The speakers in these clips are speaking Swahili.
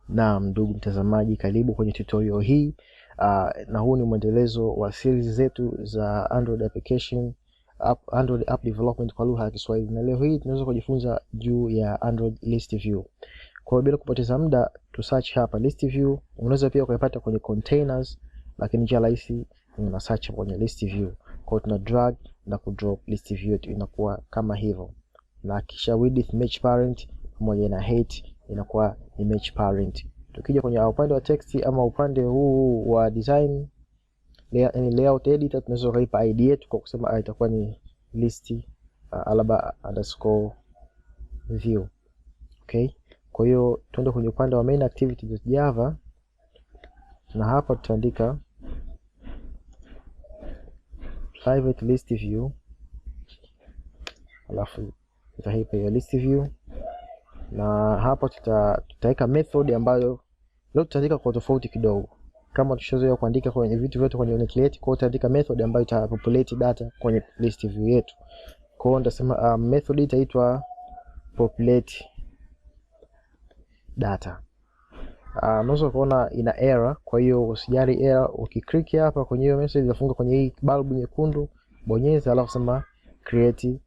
Na ndugu mtazamaji, karibu kwenye tutorial hii na huu ni mwendelezo wa series zetu za Android application Android app development kwa lugha ya Kiswahili, na leo hii tunaweza kujifunza juu ya Android ListView. Kwa hiyo bila kupoteza muda, tu search hapa ListView. Unaweza pia kuipata kwenye containers, lakini njia rahisi una search kwenye ListView. Kwa hiyo tuna drag na ku drop ListView yetu inakuwa kama hivyo, na kisha width match parent pamoja na height inakuwa ni match parent. Tukija kwenye upande wa text ama upande huu wa design layout editor, tunaweza kuipa id yetu kwa kusema itakuwa ni list_view. Okay, kwa hiyo tuende kwenye upande wa main activity.java, na hapa tutaandika private list view, alafu tutaipa hiyo list view, na hapa tutaweka method ambayo leo tutaandika kwa tofauti kidogo kama tushazoea kuandika kwenye vitu vyote kwenye onCreate. Kwa hiyo tutaandika method ambayo itapopulate data kwenye list view yetu. Kwa hiyo nitasema method itaitwa populate data. Unaweza kuona ina error, kwa hiyo usijali error. Ukiklik hapa kwenye hiyo message inafunga kwenye hii bulb nyekundu, bonyeza alafu sema create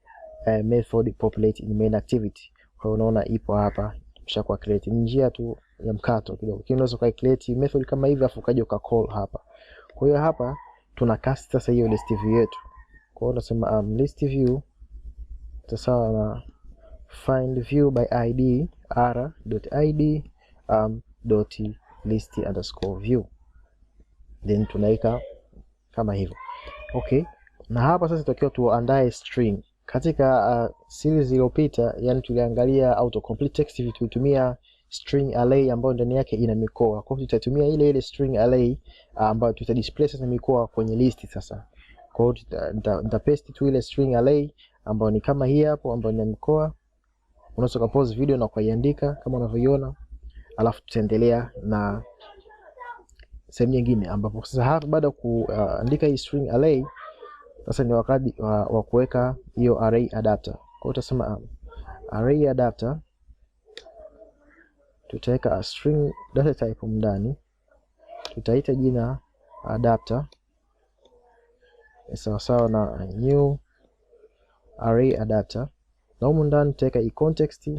method populate in main activity. Kwa hiyo unaona ipo hapa, imeshakuwa create. Ni njia tu ya mkato kidogo, lakini unaweza ku create method kama hivi afu ukaja uka call hapa. Kwa hiyo hapa tuna cast sasa hiyo list view yetu. Kwa hiyo unasema list view sawa na find view by id r.id .list_view, then tunaika kama hivyo. Okay, na hapa sasa tutakiwa tuandae string. Katika series iliyopita, yani tuliangalia autocomplete text, tulitumia string array ambayo ndani yake ina mikoa. Kwa hiyo tutatumia ile string array ambayo tutadisplay sasa mikoa kwenye list sasa. Kwa hiyo nita paste tu ile string array ambayo ni kama hii hapo, ambayo ni mikoa. Unaweza ku pause video na kuiandika kama unavyoiona, alafu tutaendelea na sehemu nyingine, ambapo sasa hapa baada ya kuandika hii string array, sasa ni wakati wa kuweka hiyo array adapter. Kwa hiyo tutasema array adapter, tutaweka string data type ndani, tutaita jina adapter sawa sawa na new array adapter, na humu ndani tutaweka context,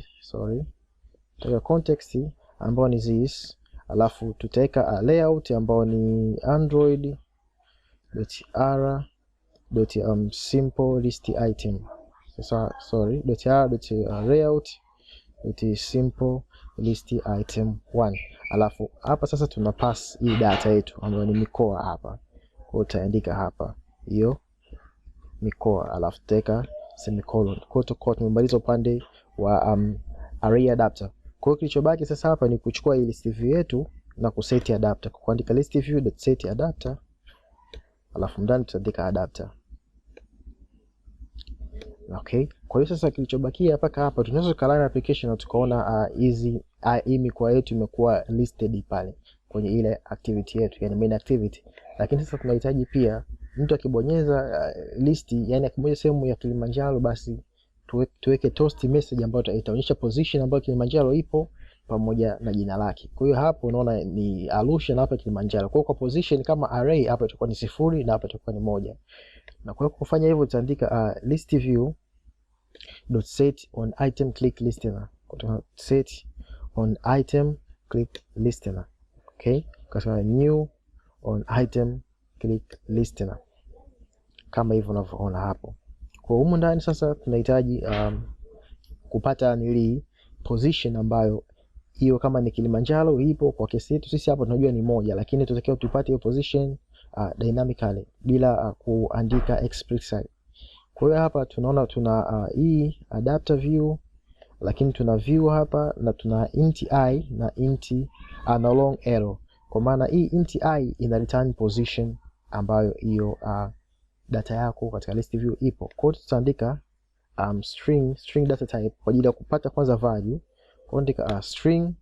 tutaweka context ambao ni this, alafu tutaweka layout ambao ni android.r.simple list item. Sasa .r.layout.simple list item 1. Alafu hapa sasa tuna pass hii data yetu ambayo ni mikoa hapa. Kwa utaandika hapa hiyo mikoa, alafu tutaweka semicolon. Kwa hiyo tumemaliza upande wa array adapter. Kwa hiyo kilichobaki sasa hapa ni kuchukua hii list view yetu na kuseti adapter. Kwa kuandika list view.set adapter, alafu ndani tutaandika adapter. Okay, kwa hiyo sasa kilichobakia mpaka hapa tunaweza kulana application na tukaona hizi hii mikoa yetu imekuwa listed pale kwenye ile activity yetu, yani main activity. Lakini sasa tunahitaji pia mtu akibonyeza list, yani akibonyeza sehemu ya Kilimanjaro, basi tuweke toast message ambayo itaonyesha position ambayo Kilimanjaro ipo pamoja na jina lake. Kwa hiyo hapo unaona ni Arusha na hapa Kilimanjaro. Kwa hiyo kwa position kama array hapa itakuwa ni 0 na hapa itakuwa ni 1. Na kwa hiyo kufanya hivyo tutaandika ListView.set on item click listener. Kwa set on item click listener. Okay, kwa new on item click listener kama hivyo unavyoona hapo. Kwa humu ndani sasa tunahitaji kupata nili position ambayo hiyo kama ni Kilimanjaro ipo kwa kesi yetu sisi hapa tunajua ni 1, lakini tunatakiwa tupate hiyo position dynamically bila kuandika explicitly. Kwa hiyo hapa tunaona tuna hii adapter view, lakini tuna view hapa na tuna int I na int na long arrow. Kwa maana hii int I ina return position ambayo hiyo data yako katika list view ipo. Kwa hiyo tutaandika string data type kwa ajili ya kupata kwanza value. Kwa hiyo andika string,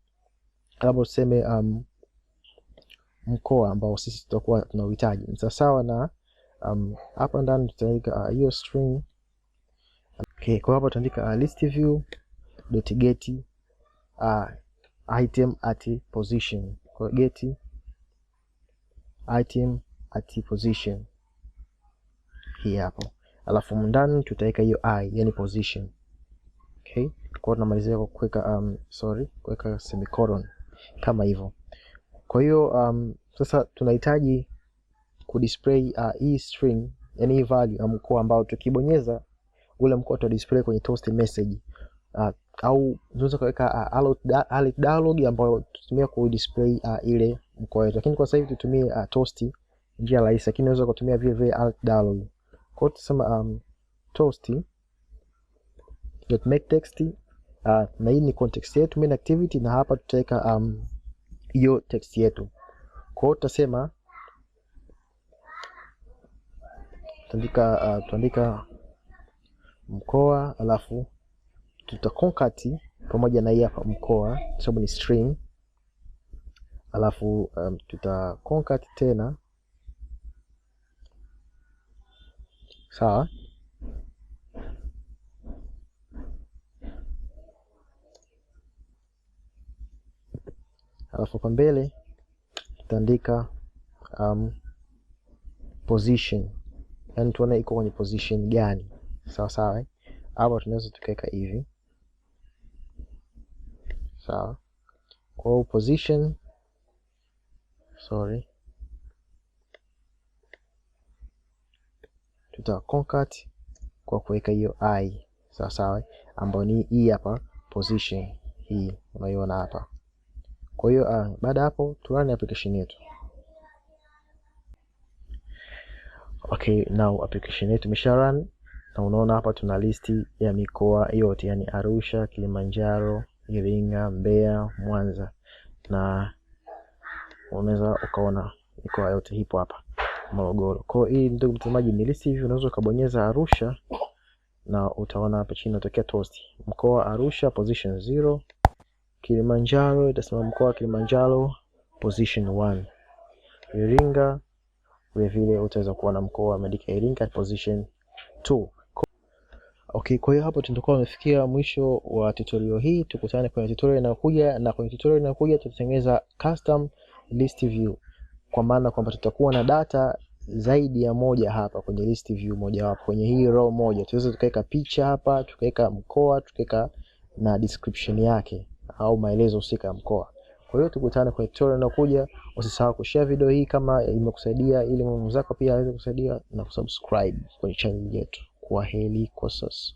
labda tuseme mkoa ambao sisi tutakuwa tunauhitaji. Ni sawa na hapa ndani tutaandika hiyo string. Okay, kwa hapa tutaandika ListView.get item at position. Kwa get item at position hii hapo, alafu ndani tutaweka hiyo I, yani position. Okay, kwa tunamalizia kwa kuweka kuweka semicolon kama hivyo. Kwa hiyo sasa tunahitaji ku display hii string, yani hii value ya mkoa ambao tukibonyeza ule mkoa uta display kwenye toast message, au unaweza kuweka alert dialog ambayo tutumia ku display ile mkoa wetu, lakini kwa sasa hivi tutumie toast, njia rahisi, lakini unaweza kutumia vile vile alert dialog. Kwa hiyo tusema toast make text, na hii ni context yetu main activity, na hapa tutaweka hiyo text yetu. Kwa hiyo tutasema tutaandika mkoa, alafu tuta concat pamoja na hii hapa mkoa sababu ni string, alafu tuta concat tena, sawa. Alafu kwa mbele tutaandika position, yani tuone iko kwenye position gani, sawa sawa. Hapa tunaweza tukaweka hivi, sawa. Kwa position, tuta concat kwa kuweka hiyo I, sawa sawa, ambayo ni hii hapa position hii unaiona hapa. Kwa hiyo baada hapo tu run application yetu. Okay, now application yetu imesha run, na unaona hapa tuna listi ya mikoa yote, yani Arusha, Kilimanjaro, Iringa, Mbeya, Mwanza, na unaweza ukaona mikoa yote ipo hapa, Morogoro. Kwa hiyo hii ndugu mtazamaji ni listi hivi, unaweza ukabonyeza Arusha na utaona hapa chini utokea toast mkoa Arusha position 0, Kilimanjaro itasema mkoa Kilimanjaro position 1, Iringa vile vile utaweza kuona mkoa umeandika Iringa position 2. Okay, kwa hiyo hapo tutakuwa tumefikia mwisho wa tutorial hii. Tukutane kwenye tutorial inayokuja, na kwenye tutorial inayokuja tutatengeneza custom list view, kwa maana kwamba tutakuwa na data zaidi ya moja hapa kwenye list view moja wapo. Kwenye hii row moja tunaweza tukaweka picha hapa, tukaweka mkoa, tukaweka na description yake au maelezo husika ya mkoa. Kwa hiyo tukutane kwenye tutorial inayokuja. Usisahau kushare video hii kama imekusaidia, ili mwenzako pia aweze kusaidia, na kusubscribe kwenye channel yetu. Kwaheri kwa sasa.